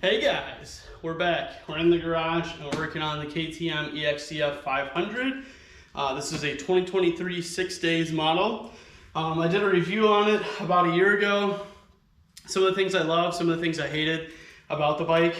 Hey guys, we're back. We're in the garage and we're working on the KTM EXCF 500. This is a 2023 6 days model. I did a review on it about a year ago. Some of the things I love, some of the things I hated about the bike.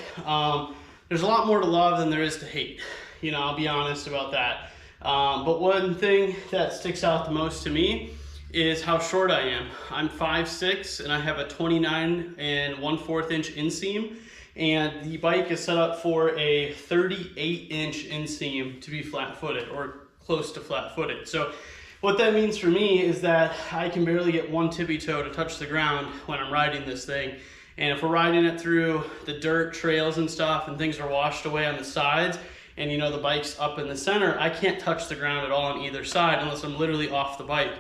There's a lot more to love than there is to hate. You know, I'll be honest about that. But one thing that sticks out the most to me is how short I am. I'm 5'6" and I have a 29 1/4 inch inseam. And the bike is set up for a 38-inch inseam to be flat-footed or close to flat-footed. So what that means for me is that I can barely get one tippy toe to touch the ground when I'm riding this thing. And if we're riding it through the dirt trails and stuff and things are washed away on the sides and you know the bike's up in the center, I can't touch the ground at all on either side unless I'm literally off the bike,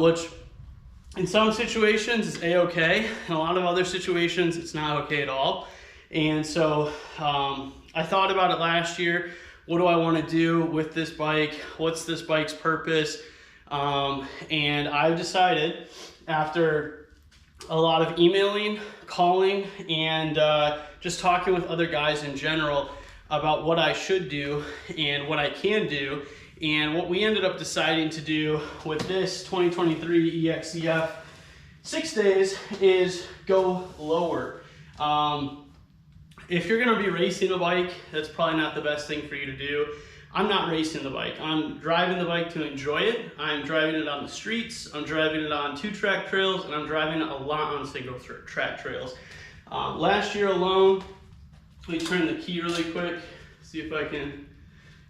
which in some situations is a-okay. In a lot of other situations it's not okay at all. And so I thought about it last year. What do I want to do with this bike? What's this bike's purpose? And I've decided, after a lot of emailing, calling, and just talking with other guys in general about what I should do and what I can do, and what we ended up deciding to do with this 2023 EXCF 6 days is go lower. If you're gonna be racing a bike, that's probably not the best thing for you to do. I'm not racing the bike. I'm driving the bike to enjoy it. I'm driving it on the streets. I'm driving it on 2-track trails, and I'm driving it a lot on single-track trails. Last year alone, let me turn the key really quick, see if I can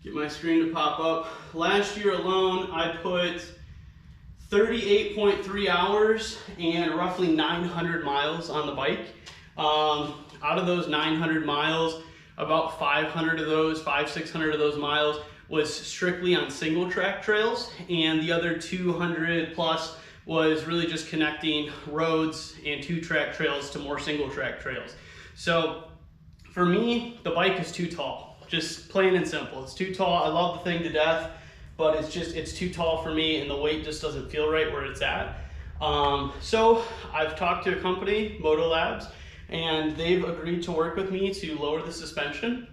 get my screen to pop up. Last year alone, I put 38.3 hours and roughly 900 miles on the bike. Out of those 900 miles, about 500 of those, 600 of those miles was strictly on single track trails, and the other 200 plus was really just connecting roads and 2-track trails to more single track trails. So for me, the bike is too tall, just plain and simple. It's too tall. I love the thing to death, but it's too tall for me, and the weight just doesn't feel right where it's at. So I've talked to a company, Moto Labs, and they've agreed to work with me to lower the suspension.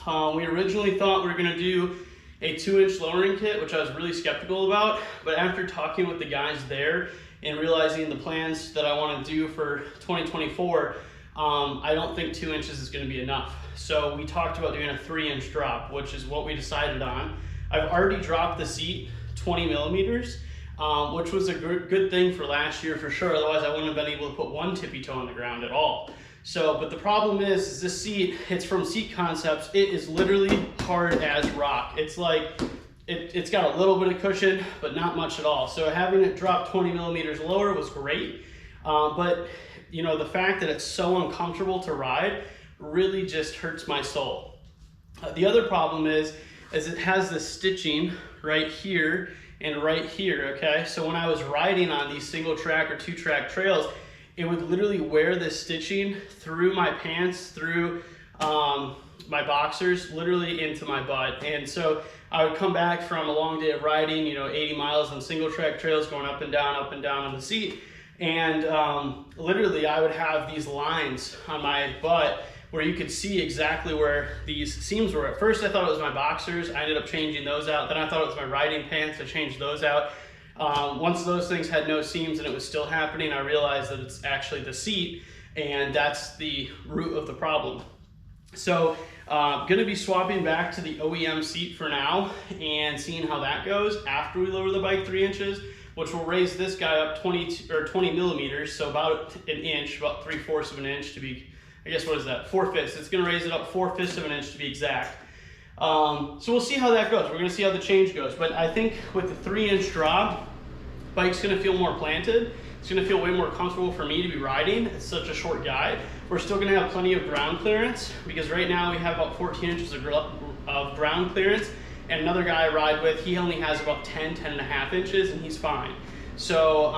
We originally thought we were going to do a 2-inch lowering kit, which I was really skeptical about, but after talking with the guys there and realizing the plans that I want to do for 2024, I don't think 2 inches is going to be enough. So we talked about doing a 3-inch drop, which is what we decided on. I've already dropped the seat 20 millimeters. Which was a good thing for last year for sure. Otherwise, I wouldn't have been able to put one tippy toe on the ground at all. So, but the problem is this seat, it's from Seat Concepts. It is literally hard as rock. It's like, it's got a little bit of cushion, but not much at all. So having it drop 20 millimeters lower was great. But you know, the fact that it's so uncomfortable to ride really just hurts my soul. The other problem is it has the stitching right here and right here, okay? So when I was riding on these single track or 2-track trails, it would literally wear this stitching through my pants, through my boxers, literally into my butt. And so I would come back from a long day of riding, you know, 80 miles on single track trails, going up and down on the seat. And literally I would have these lines on my butt where you could see exactly where these seams were. At first I thought it was my boxers. I ended up changing those out. Then I thought it was my riding pants. I changed those out. Once those things had no seams and it was still happening, I realized that it's actually the seat, and that's the root of the problem. So gonna be swapping back to the OEM seat for now and seeing how that goes after we lower the bike 3 inches, which will raise this guy up 20 millimeters, so about an inch, about 3/4 of an inch to be, I guess, what is that, 4/5. It's going to raise it up 4/5 of an inch to be exact. So we'll see how that goes. We're going to see how the change goes. But I think with the 3-inch drop, bike's going to feel more planted. It's going to feel way more comfortable for me to be riding. It's such a short guide. We're still going to have plenty of ground clearance, because right now we have about 14 inches of ground clearance. And another guy I ride with, he only has about 10.5 inches, and he's fine. So,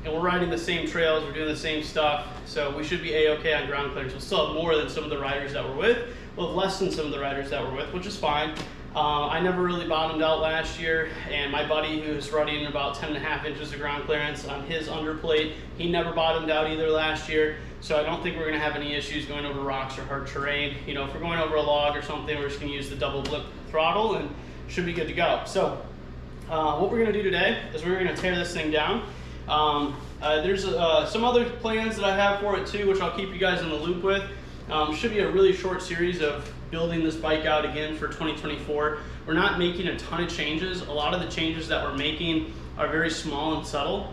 and we're riding the same trails, we're doing the same stuff, so we should be a-okay on ground clearance. We'll still have more than some of the riders that we're with. We'll have less than some of the riders that we're with, which is fine. I never really bottomed out last year, and my buddy who's running about 10.5 inches of ground clearance on his underplate, he never bottomed out either last year. So I don't think we're gonna have any issues going over rocks or hard terrain. You know, if we're going over a log or something, we're just gonna use the double blip throttle and should be good to go. So what we're gonna do today is we're gonna tear this thing down. There's some other plans that I have for it too, which I'll keep you guys in the loop with. Should be a really short series of building this bike out again for 2024. We're not making a ton of changes. A lot of the changes that we're making are very small and subtle.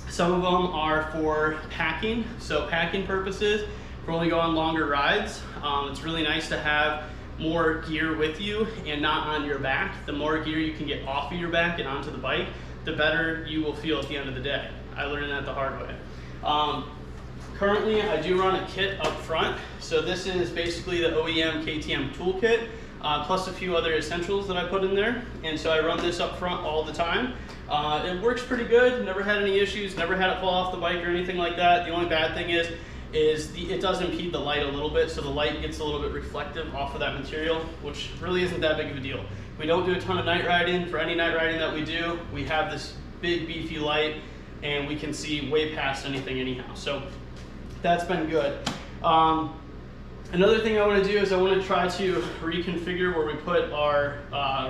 Some of them are for packing, so packing purposes, for only going longer rides. It's really nice to have more gear with you and not on your back. The more gear you can get off of your back and onto the bike, the better you will feel at the end of the day. I learned that the hard way. Currently, I do run a kit up front. So this is basically the OEM KTM toolkit, plus a few other essentials that I put in there. And so I run this up front all the time. It works pretty good, never had any issues, never had it fall off the bike or anything like that. The only bad thing is it does impede the light a little bit, so the light gets a little bit reflective off of that material, which really isn't that big of a deal. We don't do a ton of night riding. For any night riding that we do, we have this big beefy light and we can see way past anything anyhow. So that's been good. Another thing I want to do is I want to try to reconfigure where we put our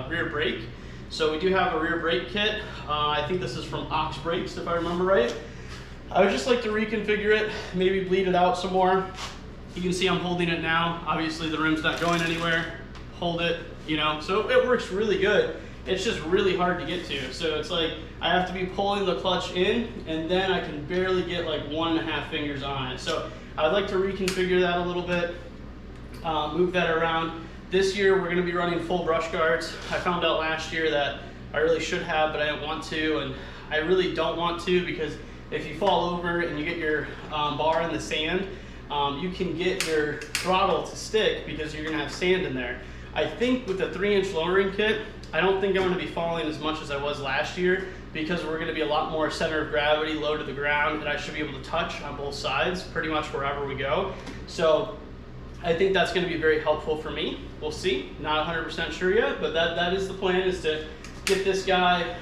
rear brake. So we do have a rear brake kit. I think this is from Ox Brakes, if I remember right. I would just like to reconfigure it, maybe bleed it out some more. You can see I'm holding it now. Obviously the rim's not going anywhere. Hold it, you know, so it works really good. It's just really hard to get to. So it's like I have to be pulling the clutch in and then I can barely get like 1.5 fingers on it. So I'd like to reconfigure that a little bit, move that around. This year we're gonna be running full brush guards. I found out last year that I really should have, but I didn't want to, and I really don't want to, because if you fall over and you get your bar in the sand, you can get your throttle to stick because you're gonna have sand in there. I think with the 3-inch lowering kit, I don't think I'm gonna be falling as much as I was last year, because we're gonna be a lot more center of gravity, low to the ground, and I should be able to touch on both sides pretty much wherever we go. So I think that's gonna be very helpful for me. We'll see, not 100% sure yet, but that is the plan, is to get this guy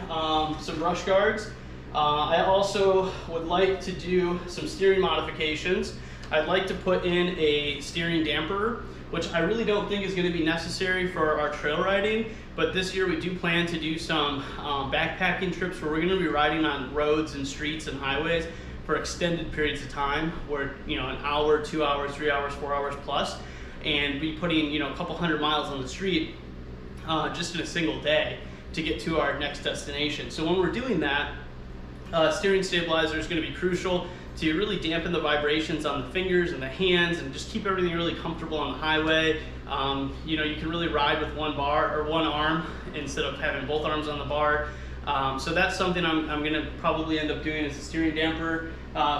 some brush guards. I also would like to do some steering modifications. I'd like to put in a steering damperer, which I really don't think is going to be necessary for our trail riding, but this year we do plan to do some backpacking trips where we're going to be riding on roads and streets and highways for extended periods of time, where, you know, an hour, 2 hours, 3 hours, 4 hours plus, and be putting, you know, a couple 100 miles on the street just in a single day to get to our next destination. So when we're doing that, steering stabilizer is going to be crucial to really dampen the vibrations on the fingers and the hands and just keep everything really comfortable on the highway. You know, you can really ride with one bar or one arm instead of having both arms on the bar. So that's something I'm going to probably end up doing, as a steering damper.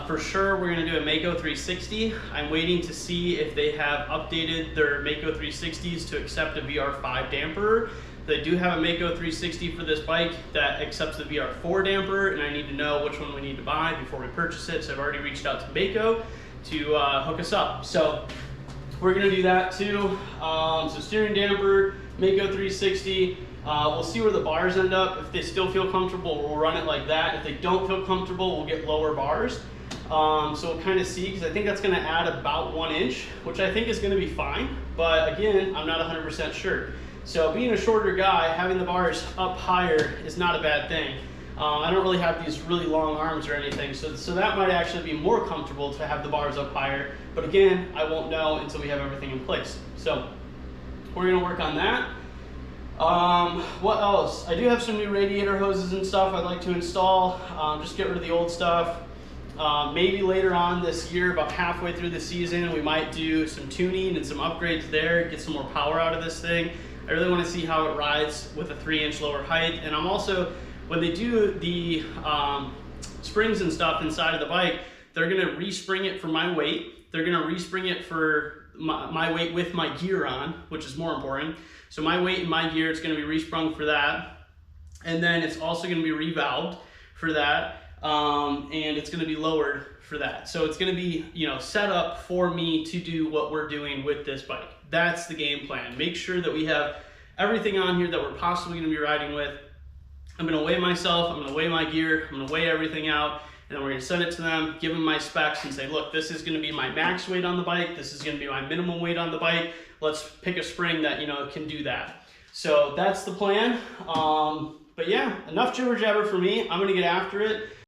For sure, we're going to do a Mako 360. I'm waiting to see if they have updated their Mako 360s to accept a VR5 damper. They do have a Mako 360 for this bike that accepts the VR4 damper, and I need to know which one we need to buy before we purchase it. So I've already reached out to Mako to hook us up. So we're gonna do that too. So steering damper, Mako 360. We'll see where the bars end up. If they still feel comfortable, we'll run it like that. If they don't feel comfortable, we'll get lower bars. So we'll kind of see, because I think that's gonna add about 1 inch, which I think is gonna be fine. But again, I'm not 100% sure. So being a shorter guy, having the bars up higher is not a bad thing. I don't really have these really long arms or anything, so that might actually be more comfortable to have the bars up higher. But again, I won't know until we have everything in place. So we're gonna work on that. What else? I do have some new radiator hoses and stuff I'd like to install. Just get rid of the old stuff. Maybe later on this year, about halfway through the season, we might do some tuning and some upgrades there, get some more power out of this thing. I really want to see how it rides with a 3-inch lower height. And I'm also, when they do the springs and stuff inside of the bike, they're going to respring it for my weight. They're going to respring it for my weight with my gear on, which is more important. So my weight and my gear, it's going to be resprung for that. And then it's also going to be revalved for that. And it's going to be lowered for that. So it's going to be, you know, set up for me to do what we're doing with this bike. That's the game plan. Make sure that we have everything on here that we're possibly gonna be riding with. I'm gonna weigh myself, I'm gonna weigh my gear, I'm gonna weigh everything out, and then we're gonna send it to them, give them my specs and say, look, this is gonna be my max weight on the bike, this is gonna be my minimum weight on the bike, let's pick a spring that, you know, can do that. So that's the plan. But yeah, enough jibber jabber for me. I'm gonna get after it.